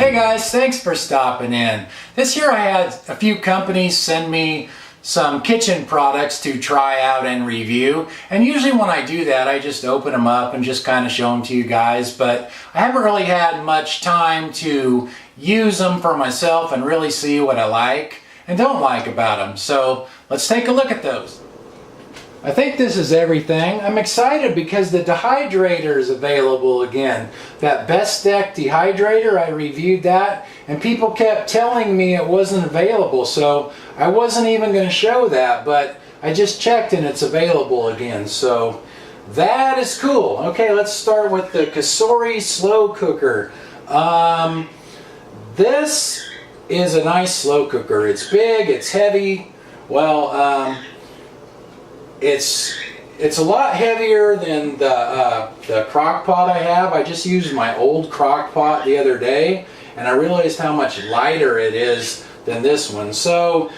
Hey guys, thanks for stopping in. This year I had a few companies send me some kitchen products to try out and review, and usually when I do that I just open them up and just kind of show them to you guys, but I haven't really had much time to use them for myself and really see what I like and don't like about them. So let's take a look at those. I think this is everything. I'm excited because the Dehydrator is available again. That Best Deck Dehydrator, I reviewed that and people kept telling me it wasn't available, so I wasn't even going to show that, but I just checked and it's available again, so that is cool. Okay, let's start with the Kasori slow cooker. This is a nice slow cooker. It's big, it's heavy. Well, it's a lot heavier than the crock pot I have. I just used my old crock pot the other day and I realized how much lighter it is than this one. So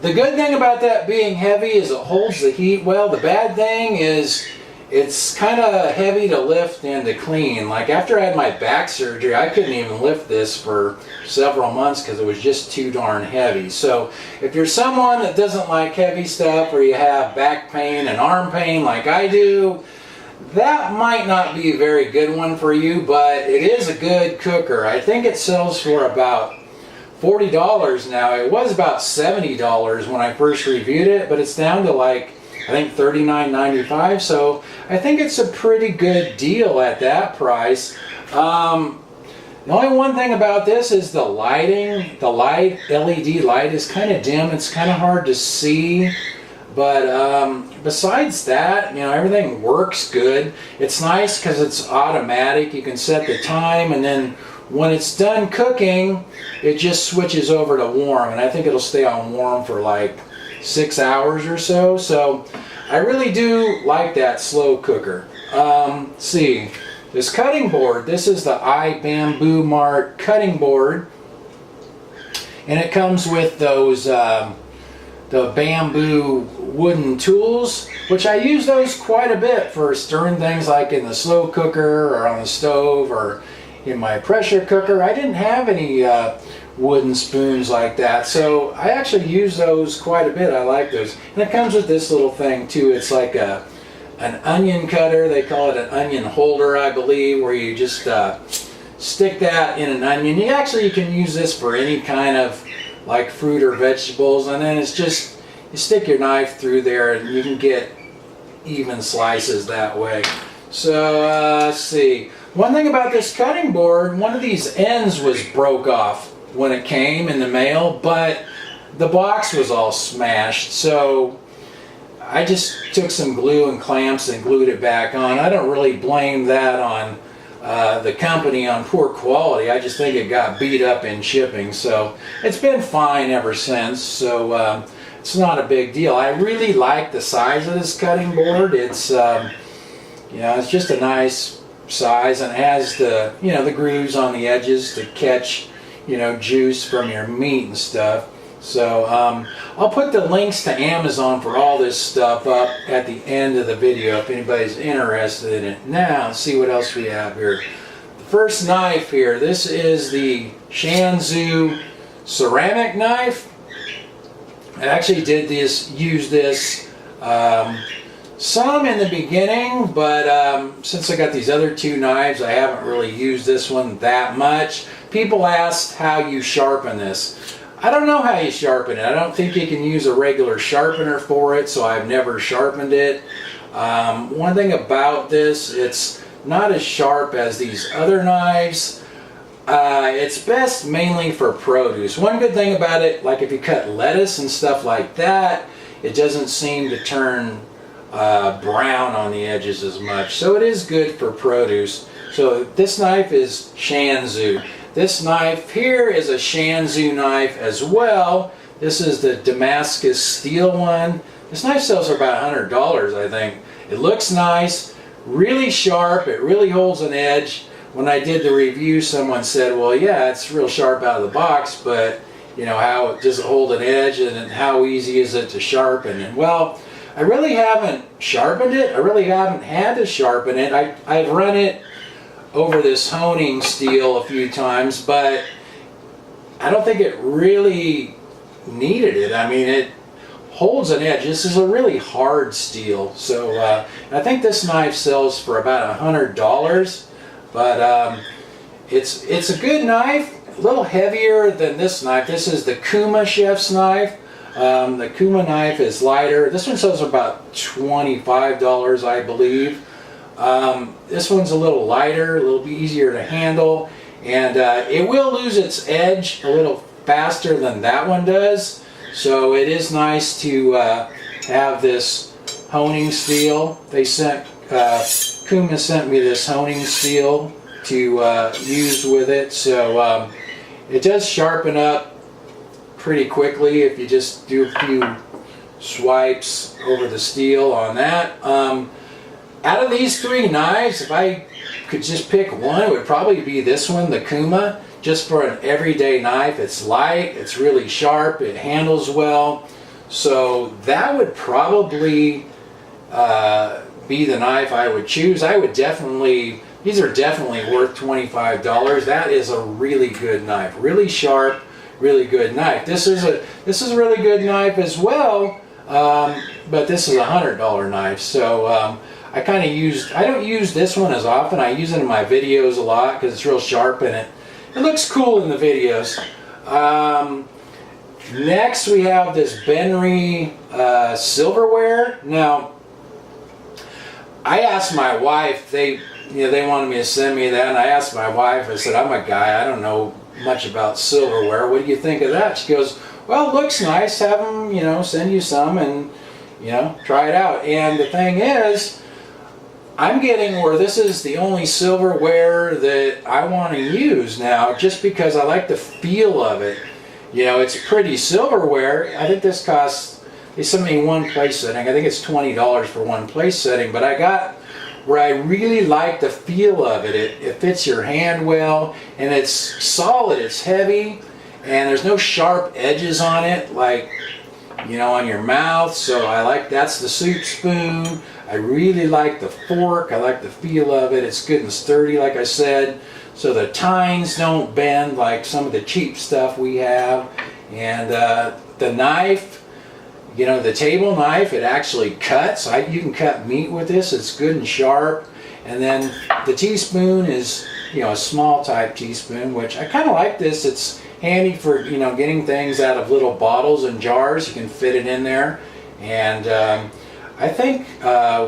the good thing about that being heavy is it holds the heat well. The bad thing is it's kind of heavy to lift and to clean. Like after I had my back surgery, I couldn't even lift this for several months because it was just too darn heavy. So if you're someone that doesn't like heavy stuff, or you have back pain and arm pain like I do, that might not be a very good one for you, but it is a good cooker. I think it sells for about $40 now. It was about $70 when I first reviewed it, but it's down to like I think $39.95, so I think it's a pretty good deal at that price. The only one thing about this is the lighting. The LED light is kind of dim. It's kind of hard to see, but besides that, you know, everything works good. It's nice because it's automatic. You can set the time, and then when it's done cooking, it just switches over to warm, and I think it'll stay on warm for like 6 hours or so. So I really do like that slow cooker. See, this cutting board, this is the iBamboo Mart cutting board, and it comes with those the bamboo wooden tools, which I use those quite a bit for stirring things like in the slow cooker or on the stove or in my pressure cooker. I didn't have any wooden spoons like that, so I actually use those quite a bit. I like those. And it comes with this little thing too. It's like an onion cutter. They call it an onion holder, I believe, where you just stick that in an onion. You can use this for any kind of like fruit or vegetables, and then it's just you stick your knife through there and you can get even slices that way. So let's see. One thing about this cutting board, one of these ends was broke off when it came in the mail, but the box was all smashed, so I just took some glue and clamps and glued it back on. I don't really blame that on the company on poor quality. I just think it got beat up in shipping, so it's been fine ever since, so it's not a big deal. I really like the size of this cutting board. It's you know, it's just a nice size, and it has the, you know, the grooves on the edges to catch, you know, juice from your meat and stuff. So I'll put the links to Amazon for all this stuff up at the end of the video if anybody's interested in it. Now let's see what else we have here. The first knife here, this is the Shanzu ceramic knife. I actually did use this some in the beginning, but since I got these other two knives, I haven't really used this one that much. People asked how you sharpen this. I don't know how you sharpen it. I don't think you can use a regular sharpener for it, so I've never sharpened it. One thing about this, it's not as sharp as these other knives. It's best mainly for produce. One good thing about it, like if you cut lettuce and stuff like that, it doesn't seem to turn brown on the edges as much, so it is good for produce. So this knife is Shanzu. This knife here is a Shanzu knife as well. This is the Damascus steel one. This knife sells for about $100, I think. It looks nice, really sharp, it really holds an edge. When I did the review, someone said, well, yeah, it's real sharp out of the box, but you know, how does it hold an edge, and how easy is it to sharpen? And well, I really haven't sharpened it. I really haven't had to sharpen it. I've run it over this honing steel a few times, but I don't think it really needed it. I mean, it holds an edge. This is a really hard steel. So I think this knife sells for about $100, but it's a good knife. A little heavier than this knife. This is the Kuma chef's knife. The Kuma knife is lighter. This one sells for about $25, I believe. This one's a little lighter, a little bit easier to handle, and it will lose its edge a little faster than that one does. So it is nice to have this honing steel. They sent Kuma sent me this honing steel to use with it. So it does sharpen up pretty quickly if you just do a few swipes over the steel on that. Out of these three knives, if I could just pick one, it would probably be this one, the Kuma, just for an everyday knife. It's light, it's really sharp, it handles well. So that would probably be the knife I would choose. I would definitely, these are definitely worth $25. That is a really good knife, really sharp, really good knife. This is a really good knife as well, but this is a $100 knife. So I don't use this one as often. I use it in my videos a lot because it's real sharp and it looks cool in the videos. Next we have this Benry silverware. Now, I asked my wife, they wanted me to send me that, and I asked my wife, I said, I'm a guy, I don't know much about silverware. What do you think of that? She goes, well, it looks nice. Have them, send you some and, try it out. And the thing is, I'm getting where this is the only silverware that I want to use now, just because I like the feel of it. It's pretty silverware. I think this costs, they sent me one place setting. I think it's $20 for one place setting, but I got where I really like the feel of it. It fits your hand well, and it's solid, it's heavy, and there's no sharp edges on it like, on your mouth. So I like, that's the soup spoon. I really like the fork. I like the feel of it. It's good and sturdy, like I said. So the tines don't bend like some of the cheap stuff we have. And the knife, the table knife, it actually cuts. You can cut meat with this. It's good and sharp. And then the teaspoon is, a small type teaspoon, which I kind of like this. It's handy for, getting things out of little bottles and jars. You can fit it in there. And I think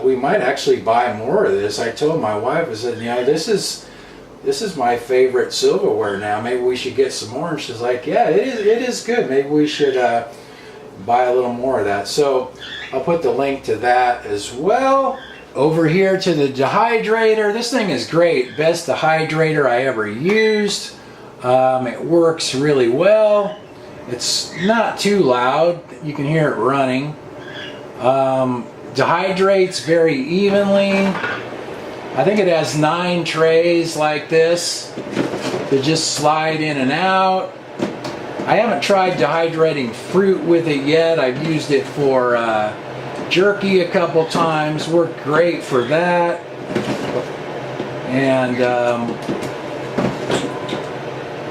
we might actually buy more of this. I told my wife, I said, this is my favorite silverware now. Maybe we should get some more. And she's like, yeah, it is good. Maybe we should buy a little more of that. So I'll put the link to that as well. Over here to the Dehydrator. This thing is great. Best Dehydrator I ever used. It works really well. It's not too loud. You can hear it running. Dehydrates very evenly. I think it has 9 trays like this to just slide in and out. I haven't tried dehydrating fruit with it yet. I've used it for jerky a couple times. Worked great for that. And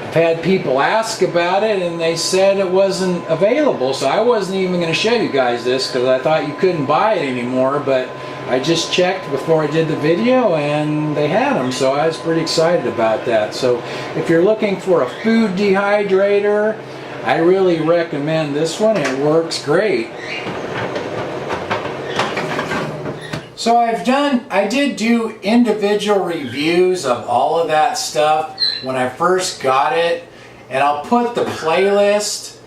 I've had people ask about it and they said it wasn't available, so I wasn't even going to show you guys this because I thought you couldn't buy it anymore, but I just checked before I did the video and they had them, so I was pretty excited about that. So if you're looking for a food dehydrator, I really recommend this one. It works great. So I did do individual reviews of all of that stuff when I first got it, and I'll put the playlist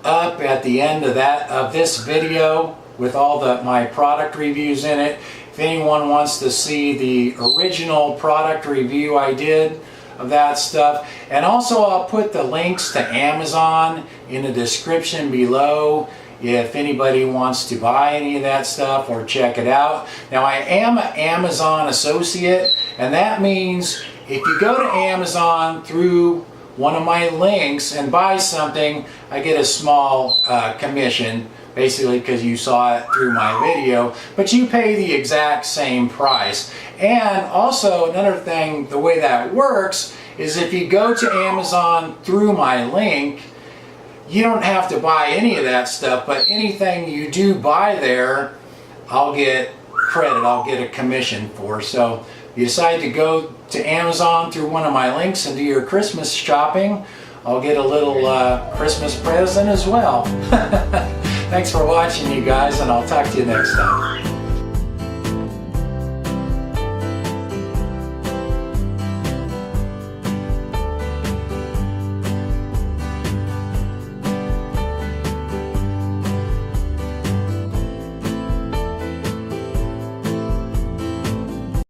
up at the end of this video with all my product reviews in it. If anyone wants to see the original product review I did of that stuff. And also I'll put the links to Amazon in the description below if anybody wants to buy any of that stuff or check it out. Now, I am an Amazon associate, and that means if you go to Amazon through one of my links and buy something, I get a small commission, basically because you saw it through my video, but you pay the exact same price. And also another thing, the way that works is if you go to Amazon through my link, you don't have to buy any of that stuff, but anything you do buy there, I'll get credit, I'll get a commission for. So if you decide to go to Amazon through one of my links and do your Christmas shopping, I'll get a little Christmas present as well. Thanks for watching, you guys, and I'll talk to you next time.